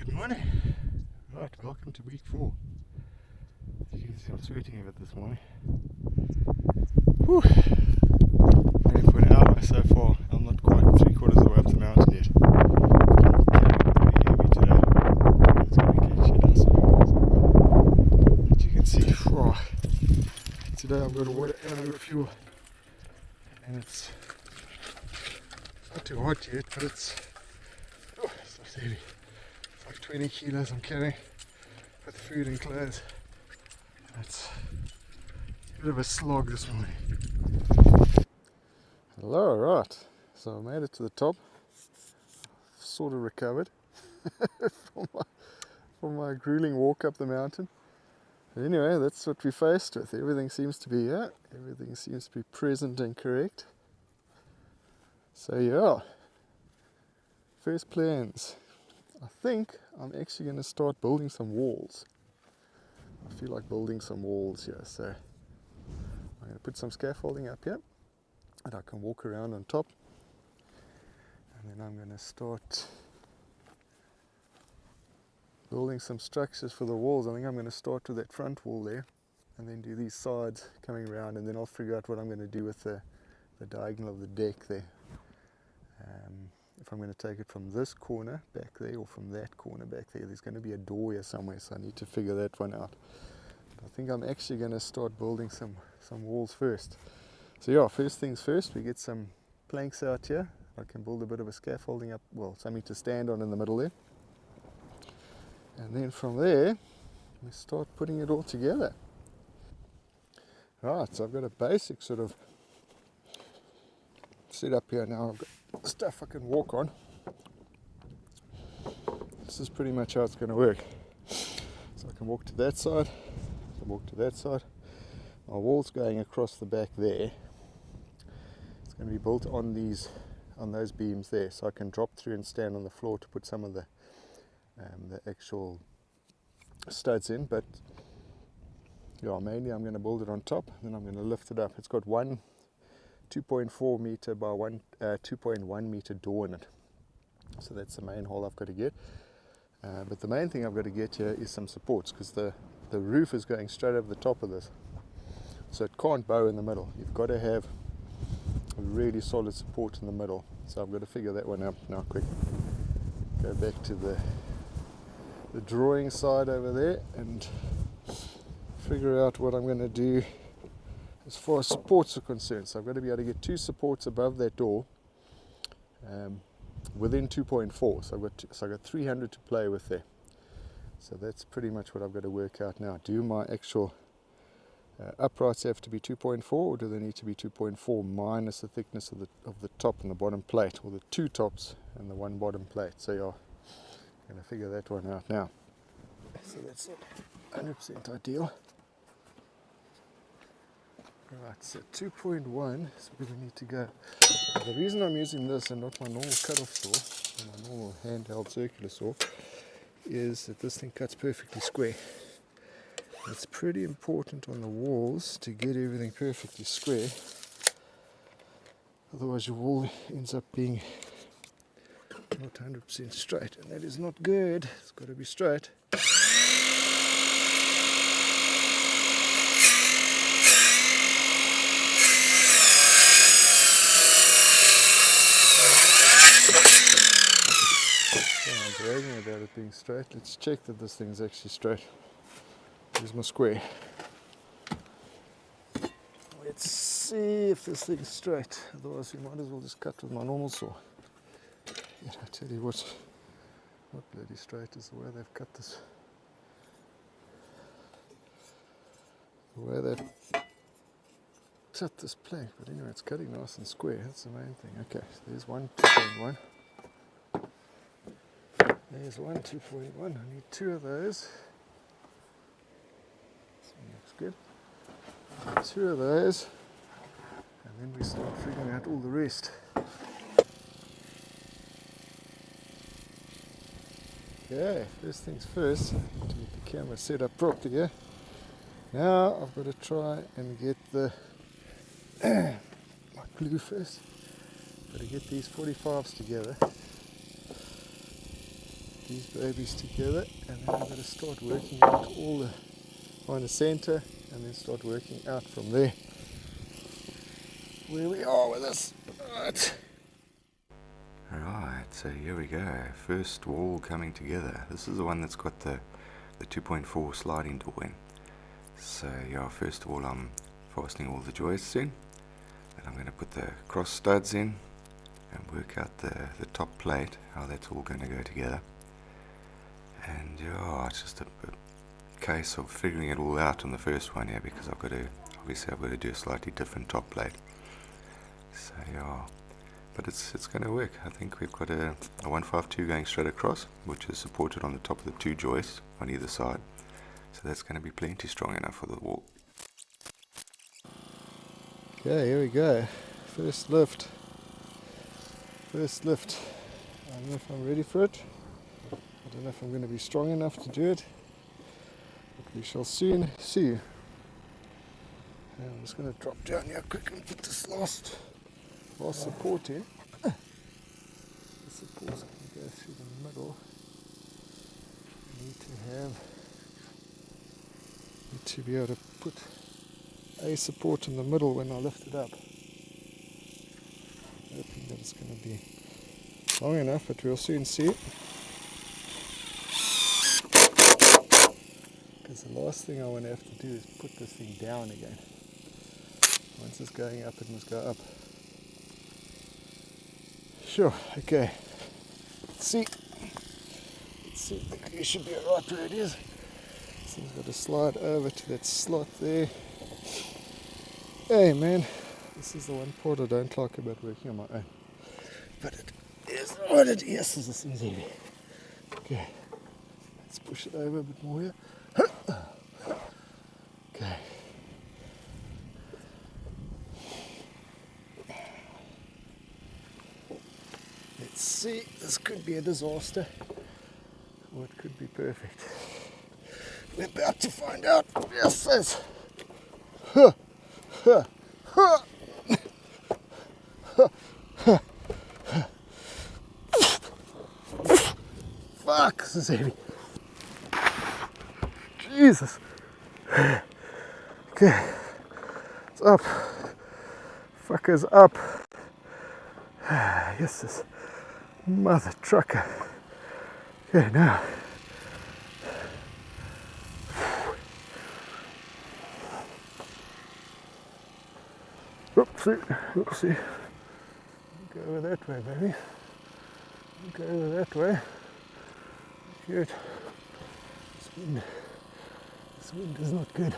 Good morning. Right, welcome to week 4. As you can see, I'm sweating a bit this morning. Whew. Only for an hour so far. I'm not quite 3/4 of the way up the mountain yet. Pretty heavy today. It's going to catch you down some. As you can see, today I've got water and I've got fuel. And it's not too hot yet, but it's not heavy. It's like 20 kilos I'm carrying with food and clothes. It's a bit of a slog this morning. Hello, right. So I made it to the top. Sort of recovered from my grueling walk up the mountain. But anyway, that's what we faced with. Everything seems to be here. Everything seems to be present and correct. So yeah, first plans. I think I'm actually going to start building some walls. I feel like building some walls here, so I'm going to put some scaffolding up here and I can walk around on top, and then I'm going to start building some structures for the walls. I think I'm going to start with that front wall there and then do these sides coming around, and then I'll figure out what I'm going to do with the diagonal of the deck there. If I'm going to take it from this corner back there or from that corner back there, there's going to be a door here somewhere, so I need to figure that one out. But I think I'm actually going to start building some walls first. So yeah, first things first, we get some planks out here. I can build a bit of a scaffolding up, well, something to stand on in the middle there. And then from there, we start putting it all together. Right, so I've got a basic sort of set up here now. I've got stuff I can walk on. This is pretty much how it's going to work. So I can walk to that side, I can walk to that side. My wall's going across the back there. It's going to be built on those beams there, so I can drop through and stand on the floor to put some of the actual studs in. But yeah, mainly I'm going to build it on top, then I'm going to lift it up. It's got one 2.4 meter by 2.1 meter door in it, so that's the main hole I've got to get. But the main thing I've got to get here is some supports, because the roof is going straight over the top of this, so it can't bow in the middle. You've got to have a really solid support in the middle, so I've got to figure that one out now quick. Go back to the drawing side over there and figure out what I'm going to do as far as supports are concerned. So I've got to be able to get 2 supports above that door within 2.4. So I've got 300 to play with there. So that's pretty much what I've got to work out now. Do my actual uprights have to be 2.4, or do they need to be 2.4 minus the thickness of the top and the bottom plate, or the 2 tops and the 1 bottom plate? So yeah, I'm going to figure that one out now. So that's not 100% ideal. Right, so 2.1 is where we need to go. The reason I'm using this and not my normal cut-off saw, or my normal handheld circular saw, is that this thing cuts perfectly square. It's pretty important on the walls to get everything perfectly square, otherwise your wall ends up being not 100% straight, and that is not good. It's got to be straight. I'm bragging about it being straight. Let's check that this thing is actually straight. Here's my square. Let's see if this thing is straight. Otherwise we might as well just cut with my normal saw. Yeah, I tell you what bloody straight is the way they've cut this. The way they've cut this plank. But anyway, it's cutting nice and square. That's the main thing. Okay, so there's 1.1. There's 1 2.1. I need 2 of those. This one looks good. 2 of those, and then we start figuring out all the rest. Okay, first things first, to get the camera set up properly here. Now I've got to try and get my glue first. Got to get these 45s together. these babies together, and then I'm going to start working out all the, find the center, and then start working out from there where we are with this. Right, so here we go, first wall coming together. This is the one that's got the 2.4 sliding door in. So yeah, first of all I'm fastening all the joists in, and I'm going to put the cross studs in and work out the top plate, how that's all going to go together. And yeah, it's just a case of figuring it all out on the first one here, because I've got to do a slightly different top plate. So yeah, but it's going to work. I think we've got a 152 going straight across, which is supported on the top of the two joists on either side. So that's going to be plenty strong enough for the wall. Okay, here we go. First lift. I don't know if I'm ready for it. I don't know if I'm going to be strong enough to do it, but we shall soon see. And I'm just going to drop down here quick and put this last support in. The support's going to go through the middle. I need to be able to put a support in the middle when I lift it up. Hoping that it's going to be long enough, but we'll soon see. Because the last thing I want to have to do is put this thing down again. Once it's going up, it must go up. Sure, okay. Let's see. You should be right where it is. This thing's got to slide over to that slot there. Hey man, this is the one part I don't like about working on my own. But it is what it is. This thing's heavy. Okay, let's push it over a bit more here. Okay. Let's see, this could be a disaster, or it could be perfect. We're about to find out. Yes, yes. Huh. Huh. Huh. Fuck, this is heavy. Jesus. Okay, it's up. Fucker's up. Yes, this mother trucker. Okay, now. Oopsie. Go over that way, baby. Go over that way. Good. This wind is not good.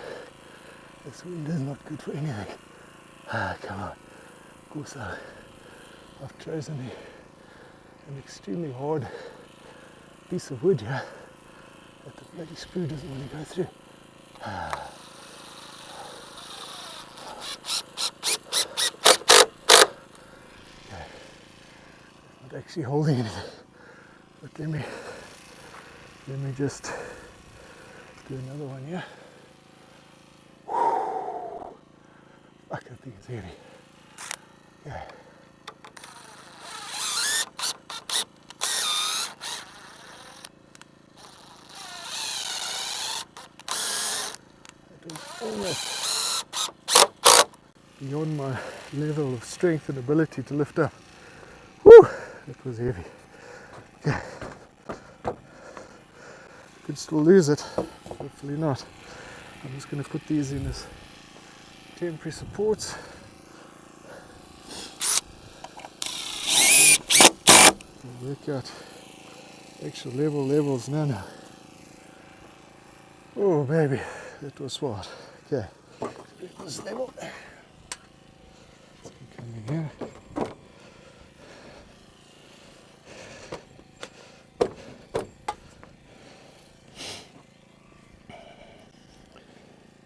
This wind is not good for anything. Come on. Of course, I've chosen an extremely hard piece of wood here that the bloody screw doesn't want to go through. Okay. Not actually holding anything, but let me just do another one here. Fuck, that thing is heavy. Okay. That was almost beyond my level of strength and ability to lift up. Whew, that was heavy. Okay. Could still lose it, hopefully not. I'm just going to put these in as temporary supports. We'll work out actual levels now. Oh baby, that was smart. Okay, this level. Let's come in here.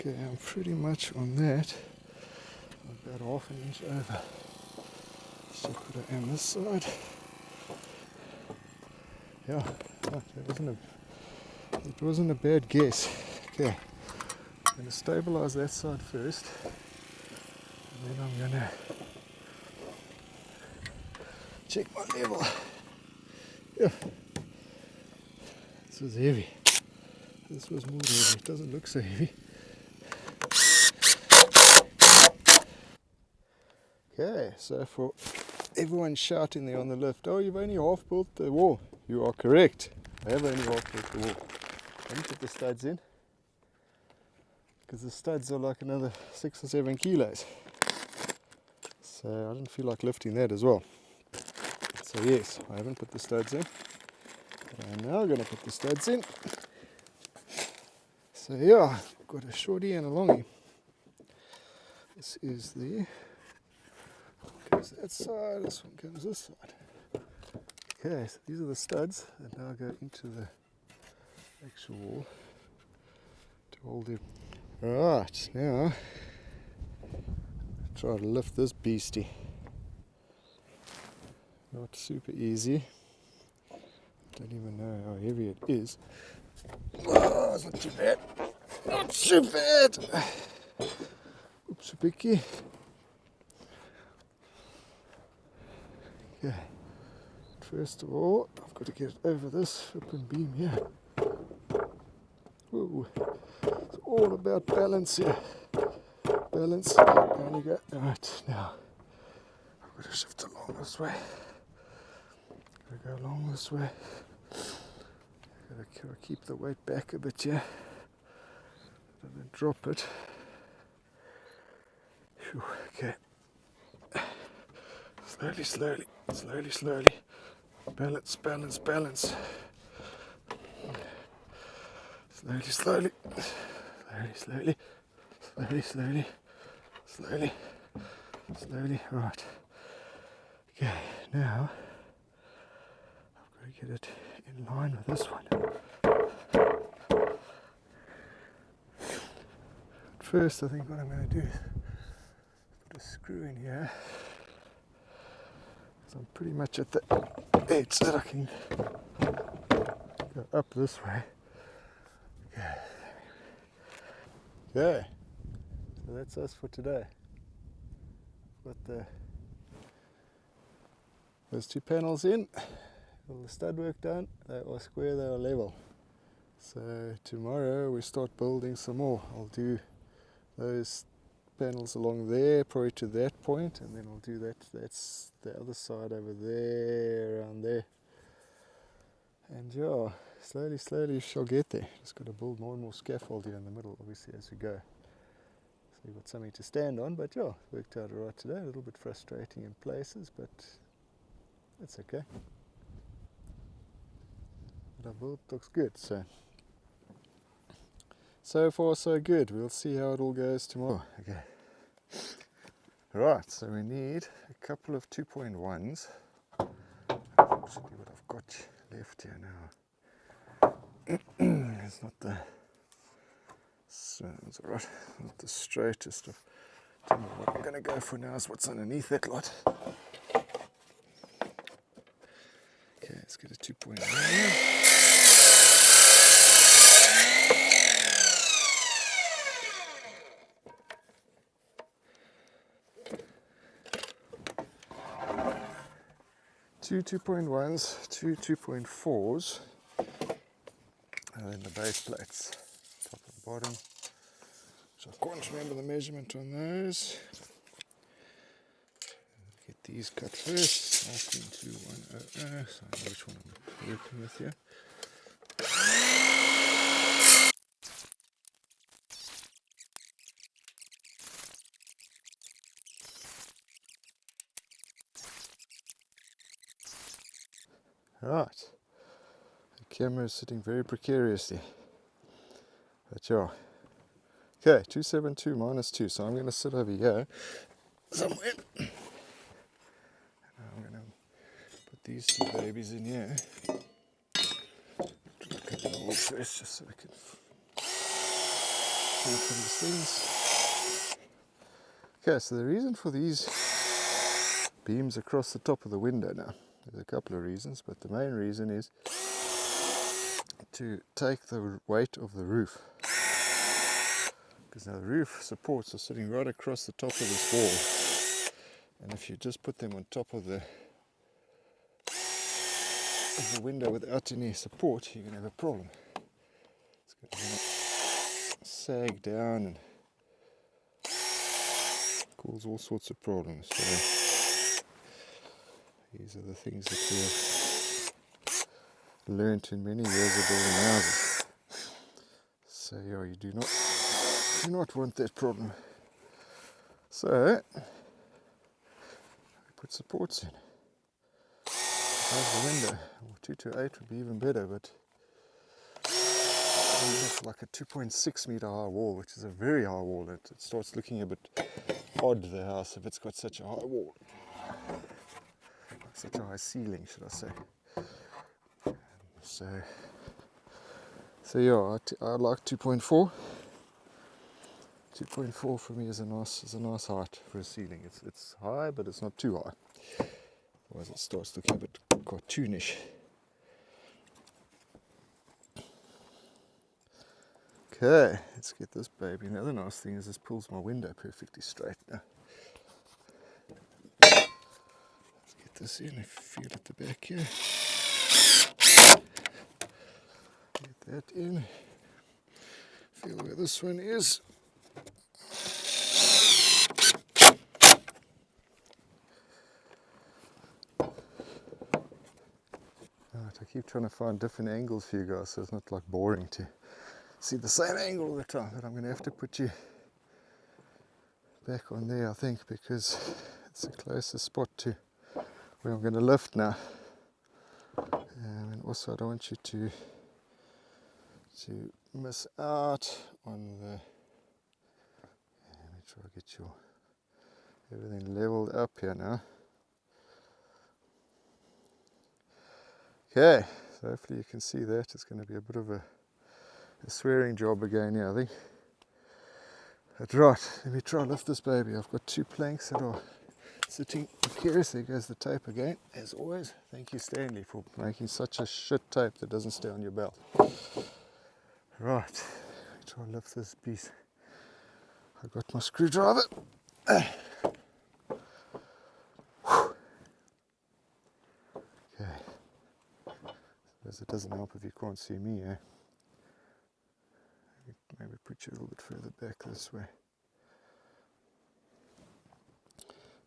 Okay, I'm pretty much on that. I'm about half an inch over. Let's check what I am this side. Yeah, it wasn't a bad guess. Okay, I'm going to stabilize that side first, and then I'm going to check my level. Yeah. This was heavy. This was more heavy. It doesn't look so heavy. Okay, so for everyone shouting there on the lift, oh, you've only half built the wall. You are correct. I have only half built the wall. I didn't put the studs in because the studs are like another 6 or 7 kilos. So I didn't feel like lifting that as well. So yes, I haven't put the studs in. But I'm now going to put the studs in. So yeah, got a shorty and a longie. This is the goes that side, this one comes this side. Okay, so these are the studs that now go into the actual wall to hold it. Alright, now try to lift this beastie. Not super easy. Don't even know how heavy it is. Oh, it's not too bad. Not too bad. Oops, a picky. Okay. First of all, I've got to get it over this flipping beam here. Whoa. It's all about balance here. Balance. Down you go. Right, now I've got to shift along this way. Got to go along this way. Got to keep the weight back a bit here. Don't drop it. Whew, okay. Slowly, slowly, slowly, slowly. Balance, balance, balance. Slowly, slowly. Slowly, slowly. Slowly, slowly. Slowly. Slowly. Right. Okay, now I've got to get it in line with this one. First, I think what I'm going to do is put a screw in here. So I'm pretty much at the edge that I can go up this way. Okay. Okay. So that's us for today. Got those 2 panels in. All the stud work done. They are square, they are level. So tomorrow we start building some more. I'll do those panels along there, probably to that point, and then I'll do that. That's the other side over there, around there. And yeah, slowly, slowly shall get there. Just got to build more and more scaffold here in the middle, obviously, as we go. So you've got something to stand on, but yeah, worked out alright today. A little bit frustrating in places, but it's okay. But our build looks good, so far so good. We'll see how it all goes tomorrow. Okay. Right, so we need a couple of 2.1s. Unfortunately, what I've got left here now it's not the, so it's alright, not the straightest of. What I'm going to go for now is what's underneath that lot. Okay, let's get a 2.1. Two 2.1s, two 2.4s, and then the base plates, top and bottom. So I can't remember the measurement on those. Get these cut first, 192100, so I know which one I'm working with here. Right, the camera is sitting very precariously, but yeah. Okay, 272 minus 2, so I'm going to sit over here somewhere. And I'm going to put these 2 babies in here. Cut them all first just so we can open these things. Okay, so the reason for these beams across the top of the window now, there's a couple of reasons, but the main reason is to take the weight of the roof. Because now the roof supports are sitting right across the top of this wall. And if you just put them on top of the of the window without any support, you're going to have a problem. It's going to sag down and cause all sorts of problems. So these are the things that we have learnt in many years of building houses. So yeah, you do not want that problem. So put supports in. There's the window. 2 to 8 would be even better, but like a 2.6 meter high wall, which is a very high wall. It starts looking a bit odd, the house, if it's got such a high wall, such a high ceiling, should I say. So yeah, I like 2.4. 2.4 for me is a nice height for a ceiling. It's high, but it's not too high. Otherwise it starts looking a bit cartoonish. Okay, let's get this baby. Now the nice thing is this pulls my window perfectly straight now. Let's get this in and feel at the back here. Get that in. Feel where this one is. Right, I keep trying to find different angles for you guys so it's not like boring to see the same angle all the time, but I'm going to have to put you back on there, I think, because it's the closest spot to where I'm going to lift now. And also I don't want you to miss out on the, let me try to get everything leveled up here now. Okay, so hopefully you can see that. It's going to be a bit of a swearing job again here, I think. That's right, let me try and lift this baby. I've got 2 planks that are sitting precarious. There goes the tape again, as always. Thank you, Stanley, for making such a shit tape that doesn't stay on your belt. Right, let me try and lift this piece. I've got my screwdriver. Okay. Suppose it doesn't help if you can't see me, eh? Maybe put you a little bit further back this way.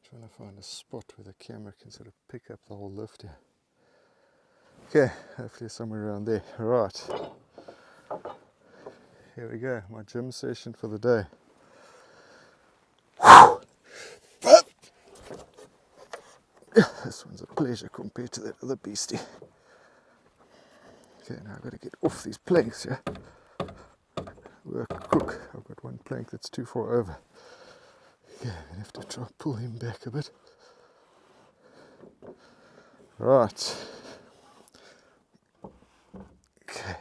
Trying to find a spot where the camera can sort of pick up the whole lift here. Okay, hopefully somewhere around there. Right. Here we go, my gym session for the day. This one's a pleasure compared to that other beastie. Okay, now I've got to get off these planks here. Work cook. I've got one plank that's too far over. Okay, I'm going to have to try and pull him back a bit. Right. Okay,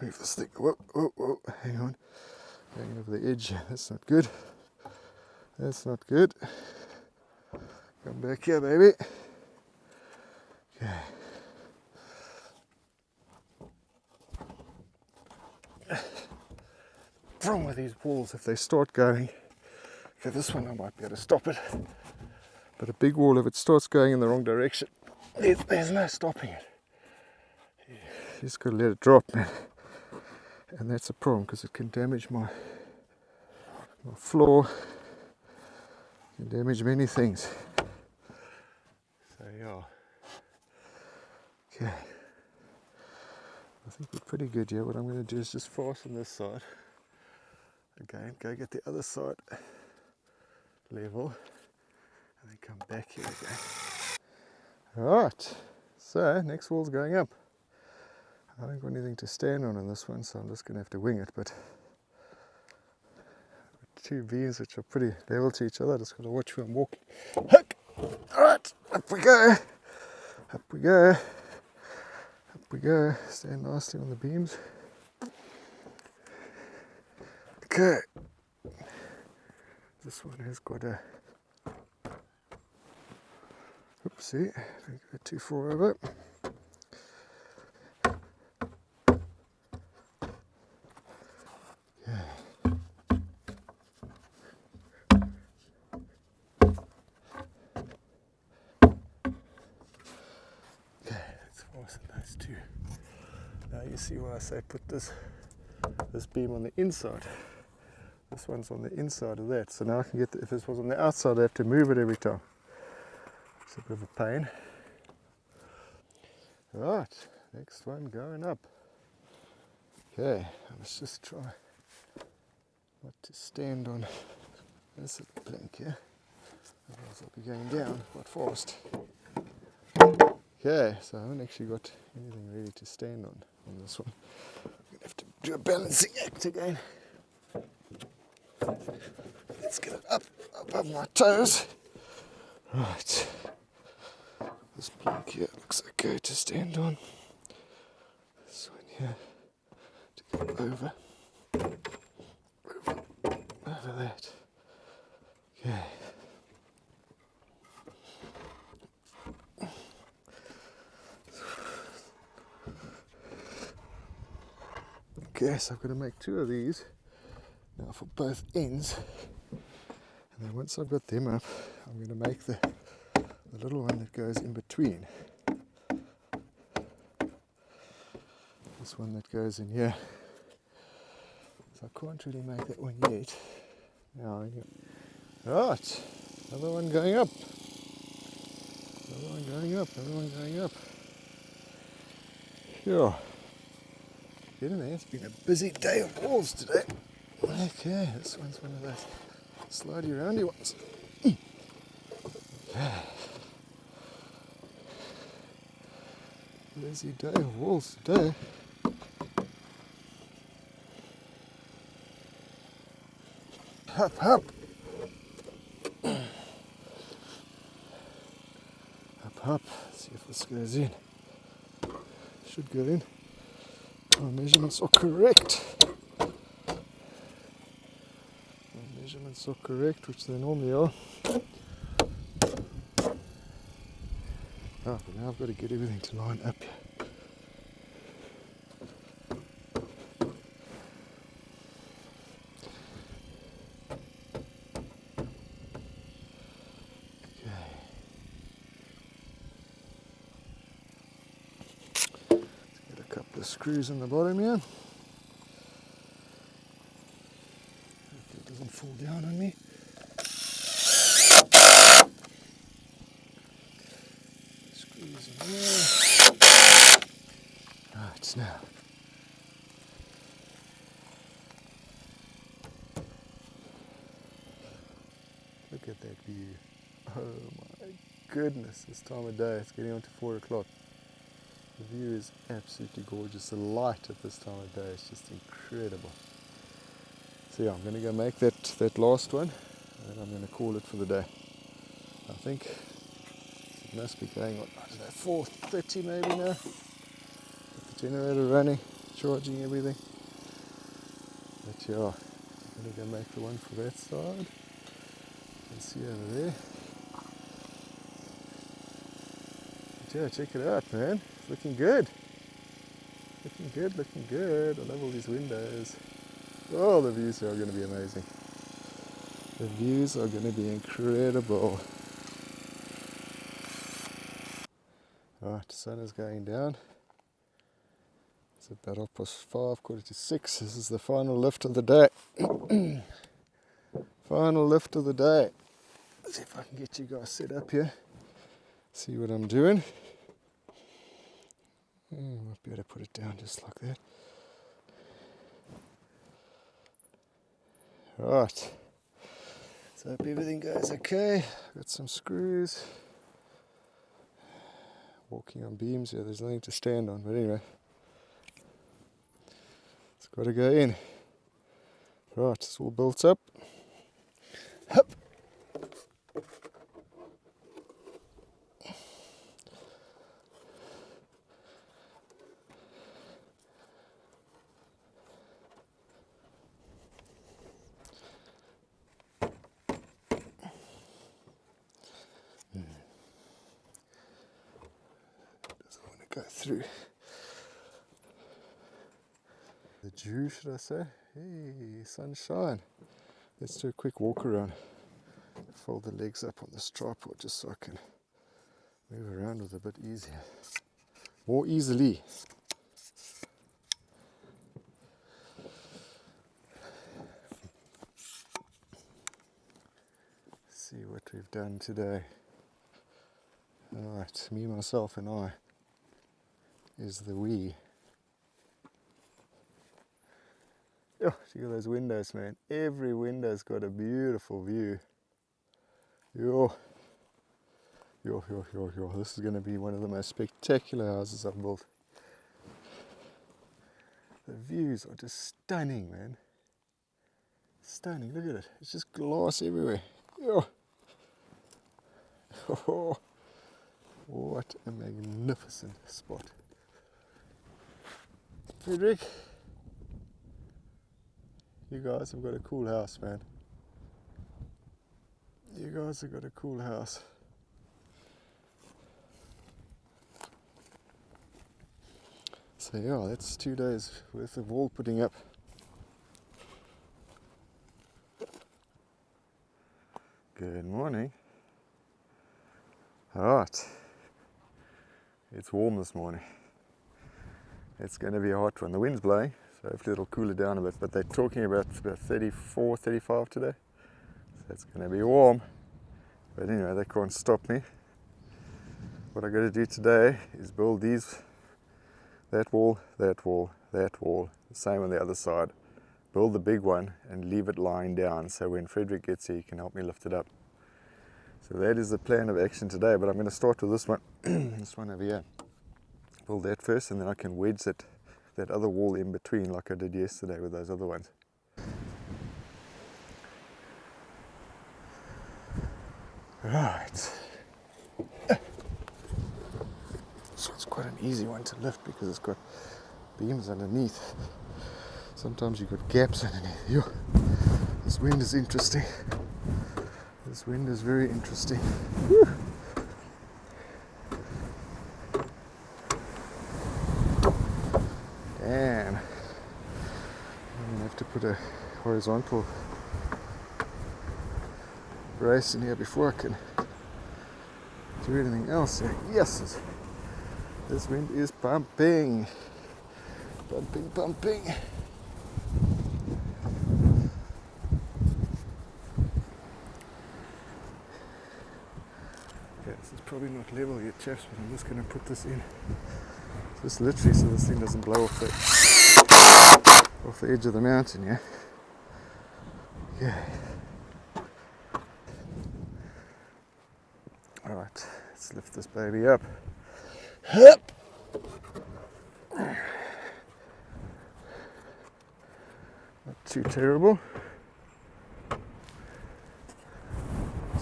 move this thing. Whoa, whoa, whoa. Hang on. Going over the edge. That's not good. That's not good. Come back here, baby. Okay. Problem with these walls, if they start going, okay, this one I might be able to stop it, but a big wall, if it starts going in the wrong direction, there's no stopping it. You just got to let it drop, man. And that's a problem because it can damage my floor, it can damage many things. So yeah. Okay. I think we're pretty good here. What I'm going to do is just fasten this side. Again, go get the other side level and then come back here again. Alright, so next wall's going up. I haven't got anything to stand on this one, so I'm just going to have to wing it, but 2 beams which are pretty level to each other. Just got to watch where I'm walking. Hook! Alright, up we go. Up we go. Up we go. Stand nicely on the beams. Okay. This one has got a, oopsie, don't go too far over. Okay, let's fasten see why I say put this beam on the inside. This one's on the inside of that, so now I can get, if this was on the outside I have to move it every time. It's a bit of a pain. Right, next one going up. Okay, let's just try not to stand on this little plank here, otherwise I'll be going down quite fast. Okay, so I haven't actually got anything ready to stand on this one. I'm going to have to do a balancing act again. Let's get it up above my toes. Right, this plank here looks okay to stand on. This one here to go over that. Okay. Okay, so I've got to make two of these now for both ends, and then once I've got them up, I'm going to make the little one that goes in between. This one that goes in here. So I can't really make that one yet. Now, right, another one going up. Another one going up, another one going up. Yeah. Getting there. It's been a busy day of walls today. Okay, this one's one of those slidey roundy ones. Okay. Busy day of walls today. Up, up. Up. See if this goes in. Should go in. My measurements are correct. My measurements are correct, which they normally are. But now I've got to get everything to line up here. Screws in the bottom here. Hopefully it doesn't fall down on me. Screws in there. Right, now. Look at that view. Oh my goodness, this time of day, it's getting on to 4 o'clock. The view is absolutely gorgeous. The light at this time of day is just incredible. So yeah, I'm going to go make that last one, and then I'm going to call it for the day. I think it must be going on, I don't know, 4:30 maybe now. With the generator running, charging everything. But yeah, I'm going to go make the one for that side. You can see over there. But yeah, check it out, man. Looking good. Looking good, looking good. I love all these windows. Oh, the views are going to be amazing. The views are going to be incredible. Right, the sun is going down. It's about 5:30, 5:45. This is the final lift of the day. Final lift of the day. Let's see if I can get you guys set up here. See what I'm doing. Might be able to put it down just like that. Right. So hope everything goes okay. Got some screws. Walking on beams here, there's nothing to stand on, but anyway. It's got to go in. Right, it's all built up. Hup. Go through the dew, should I say? Hey, sunshine. Let's do a quick walk around. Fold the legs up on this tripod just so I can move around with a bit easier, more easily. what we've done today. Alright, me, myself and I is the we. Oh, look at those windows, man. Every window's got a beautiful view. Yo. This is going to be one of the most spectacular houses I've built. The views are just stunning, man. Stunning, look at it. It's just glass everywhere. Yo. Oh, what a magnificent spot. Frederick, you guys have got a cool house, man. You guys have got a cool house. So yeah, that's 2 days worth of wall putting up. Good morning. Alright, it's warm this morning. It's going to be a hot one. The wind's blowing, so hopefully it'll cool it down a bit, but they're talking about 34, 35 today. So it's going to be warm. But anyway, they can't stop me. What I got to do today is build that wall, that wall, that wall, the same on the other side. Build the big one and leave it lying down, so when Frederick gets here he can help me lift it up. So that is the plan of action today, but I'm going to start with this one, this one over here. Build that first, and then I can wedge that other wall in between like I did yesterday with those other ones. Right. So it's quite an easy one to lift because it's got beams underneath. Sometimes you've got gaps underneath. Yo, this wind is interesting. This wind is very interesting. Woo. Damn. I'm going to have to put a horizontal brace in here before I can do anything else. Yes, this wind is pumping. Pumping. This is probably not level yet, chaps, but I'm just going to put this in. Just literally so this thing doesn't blow off the edge of the mountain, yeah? Yeah. Alright, let's lift this baby up. Hup! Not too terrible.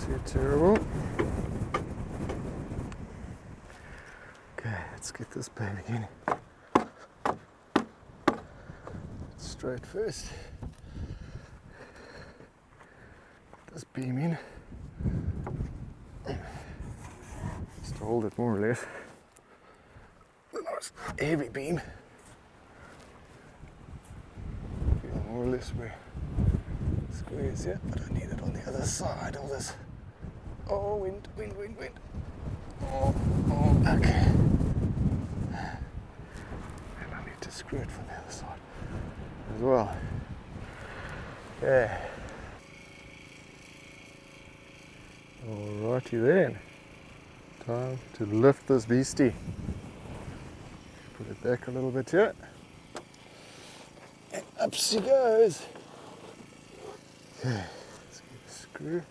Too terrible. Okay, let's get this baby in. Straight first. Put this beam in. Just to hold it more or less. A nice heavy beam. Feel more or less where squares yet, but I need it on the other side of this. Oh, wind. Oh, okay. And I need to screw it from the other side as well. Yeah. Alrighty then. Time to lift this beastie. Put it back a little bit here. And up she goes. Okay, let's get a screw.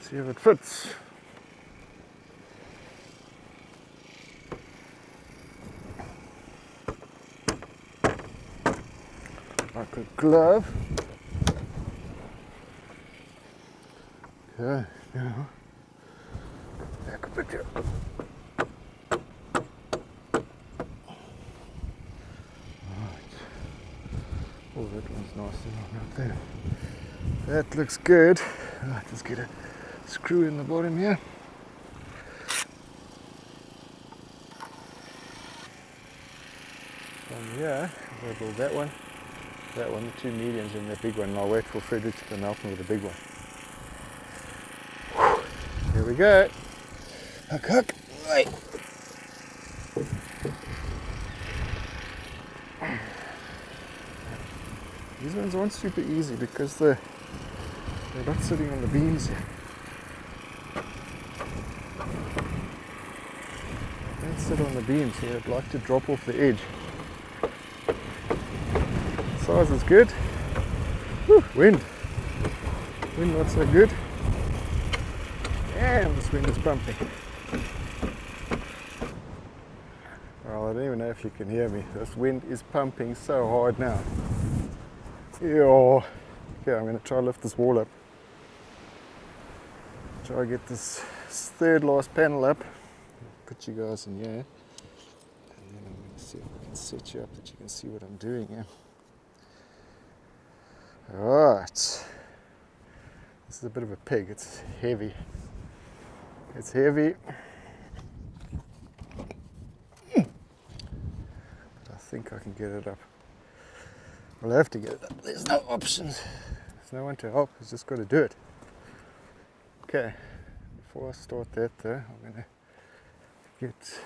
See if it fits. Like a glove. Okay, now back a bit here. Right. Oh, that one's nice and long up there. That looks good. Right, let's get a screw in the bottom here. From here, we'll build that one, the two mediums and the big one, and I'll wait for Frederick to come out with the big one. Here we go. Hook, right. These ones aren't super easy because they're not sitting on the beams yet. They don't sit on the beams, so I'd like to drop off the edge. Size is good. Whew, wind not so good. And this wind is pumping. Well, I don't even know if you can hear me. This wind is pumping so hard now. Yo. Okay, I'm going to try to lift this wall up. Try to get this third last panel up. Put you guys in here. And then I'm going to see if I can set you up that you can see what I'm doing here. Alright. This is a bit of a pig. It's heavy. It's heavy. But I think I can get it up. I'll have to get it up. There's no options. There's no one to help. I've just got to do it. Okay. Before I start that though, I'm going to get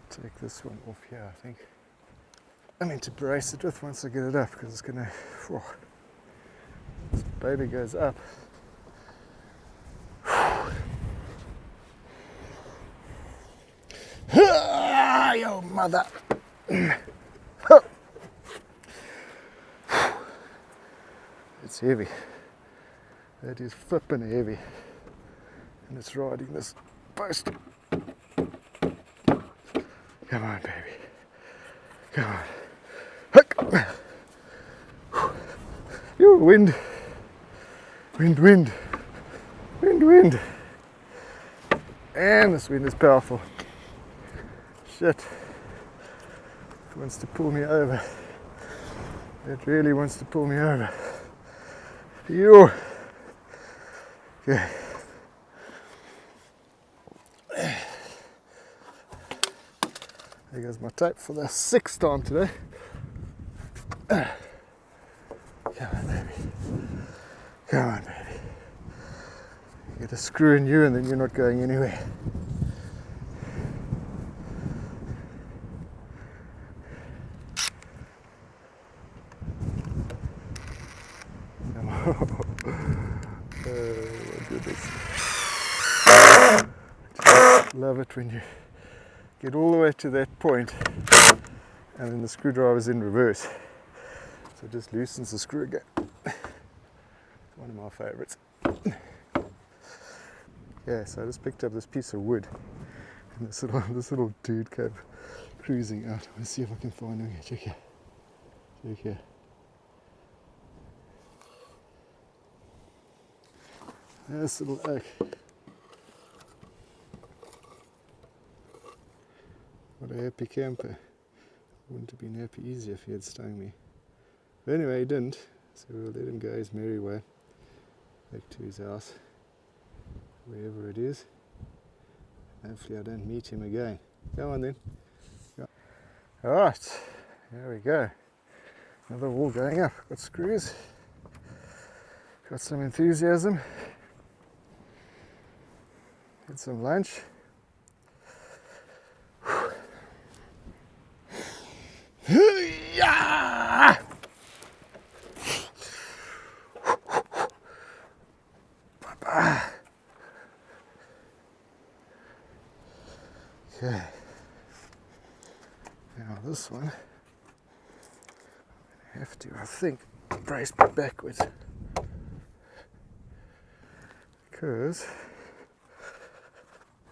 take this one off here, I think. I mean to brace it with once I get it up, because it's going to, this baby goes up. Yo mother. It's heavy. That is flipping heavy. And it's riding this post. Come on, baby. Come on. Yo, wind. Wind. And this wind is powerful. Shit. It wants to pull me over. It really wants to pull me over. Yo. Okay. There goes my tape for the 6th time today. Come on, baby. Come on, baby. You get a screw in you and then you're not going anywhere. Oh my goodness. Just love it when you get all the way to that point and then the screwdriver's in reverse. So it just loosens the screw again. One of my favorites. Yeah, so I just picked up this piece of wood and this little dude came cruising out. I'm going to see if I can find him here. Check here. Check here. This little oak. What a happy camper. Wouldn't have been happy easier if he had stung me. But anyway, he didn't, so we'll let him go his merry way back to his house, wherever it is. Hopefully I don't meet him again. Go on then. Alright, there we go. Another wall going up. Got screws. Got some enthusiasm. Had some lunch. Okay. Now this one, I have to, I think, brace me backwards because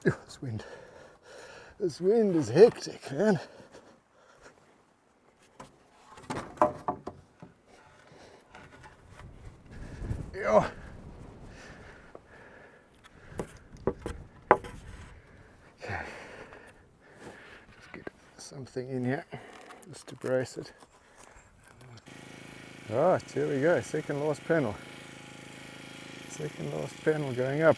this wind is hectic, man. Yeah. Okay. Just get something in here just to brace it. Alright, here we go. Second last panel. Second last panel going up.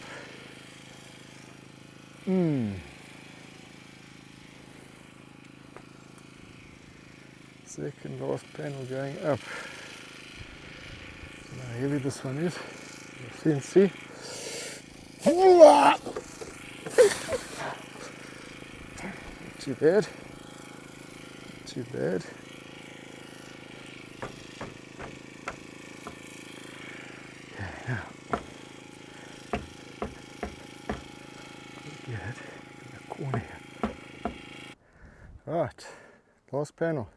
Second last panel going up. See how heavy this one is. You can see. Not too bad. Not too bad. Right, last panel.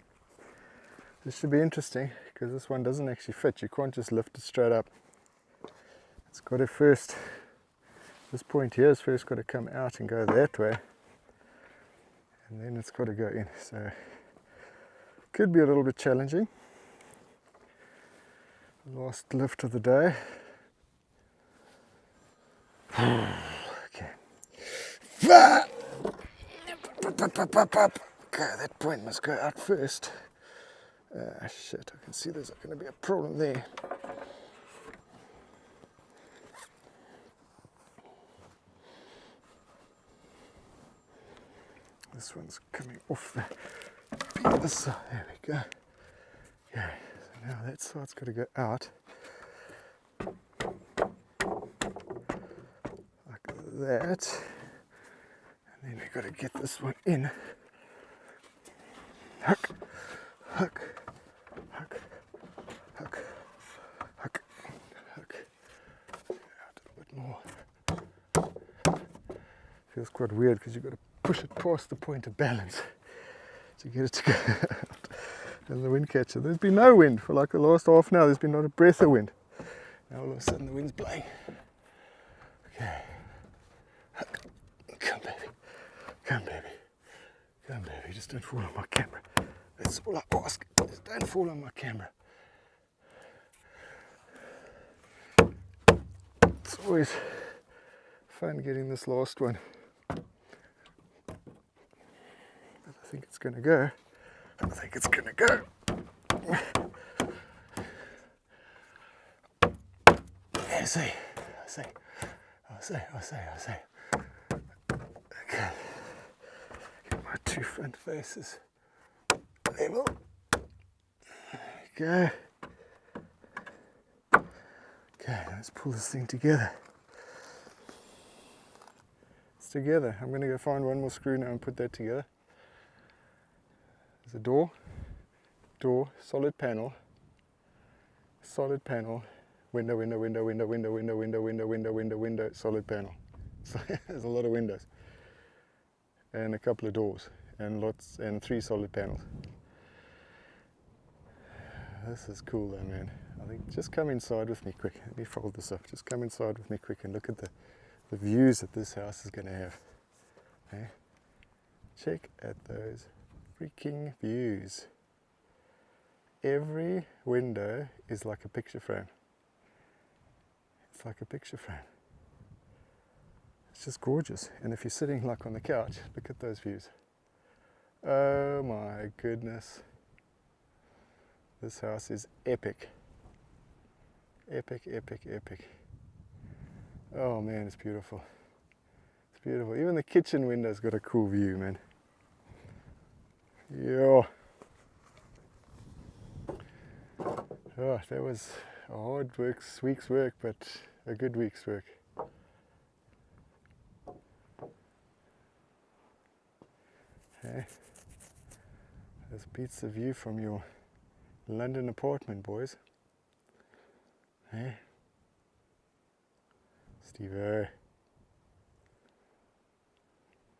This should be interesting because this one doesn't actually fit. You can't just lift it straight up. It's got to first, this point here has first got to come out and go that way, and then it's got to go in. So could be a little bit challenging. Last lift of the day. Okay. Okay, that point must go out first. Shit, I can see there's going to be a problem there. This one's coming off the other side. There we go. Okay, so now that side's got to go out. Like that. And then we've got to get this one in. Hook, hook, hook, hook, hook, hook. Out a little bit more. Feels quite weird because you've got to push it past the point of balance to get it to go out. And the wind catcher. There's been no wind for like the last half an hour. There's been not a breath of wind. Now all of a sudden the wind's blowing. Okay. Come baby. Come baby. Come baby. Just don't fall on my camera. That's all I ask. Just don't fall on my camera. It's always fun getting this last one. But I think it's going to go. I think it's going to go. I say. Okay. Get my two front faces level. There we go. Okay, let's pull this thing together. It's together. I'm going to go find one more screw now and put that together. There's a door, solid panel, window, solid panel. So there's a lot of windows and a couple of doors and 3 solid panels. This is cool though, man. I think just come inside with me quick. Let me fold this up. Just come inside with me quick and look at the views that this house is going to have. Okay? Check at those freaking views. Every window is like a picture frame. It's like a picture frame. It's just gorgeous. And if you're sitting like on the couch, look at those views. Oh my goodness. This house is epic. Epic, epic, epic. Oh man, it's beautiful. It's beautiful. Even the kitchen window's got a cool view, man. Yeah. Oh, that was a hard week's work, but a good week's work. Okay. This beats the view from your London apartment, boys. Hey, Steve-o.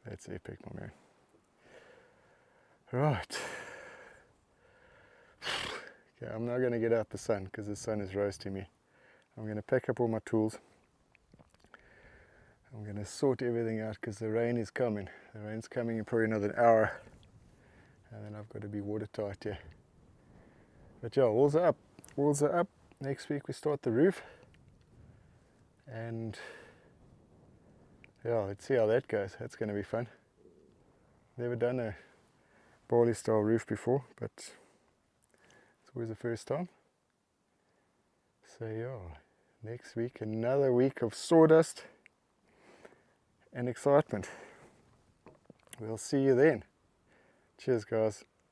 That's epic, my man. Right. Okay, I'm not going to get out the sun because the sun is roasting me. I'm going to pack up all my tools. I'm going to sort everything out because the rain is coming. The rain's coming in probably another hour. And then I've got to be watertight here. But yeah, walls are up. Walls are up. Next week we start the roof. And yeah, let's see how that goes. That's going to be fun. Never done a Bali style roof before, but it's always the first time. So yeah, next week another week of sawdust and excitement. We'll see you then. Cheers guys.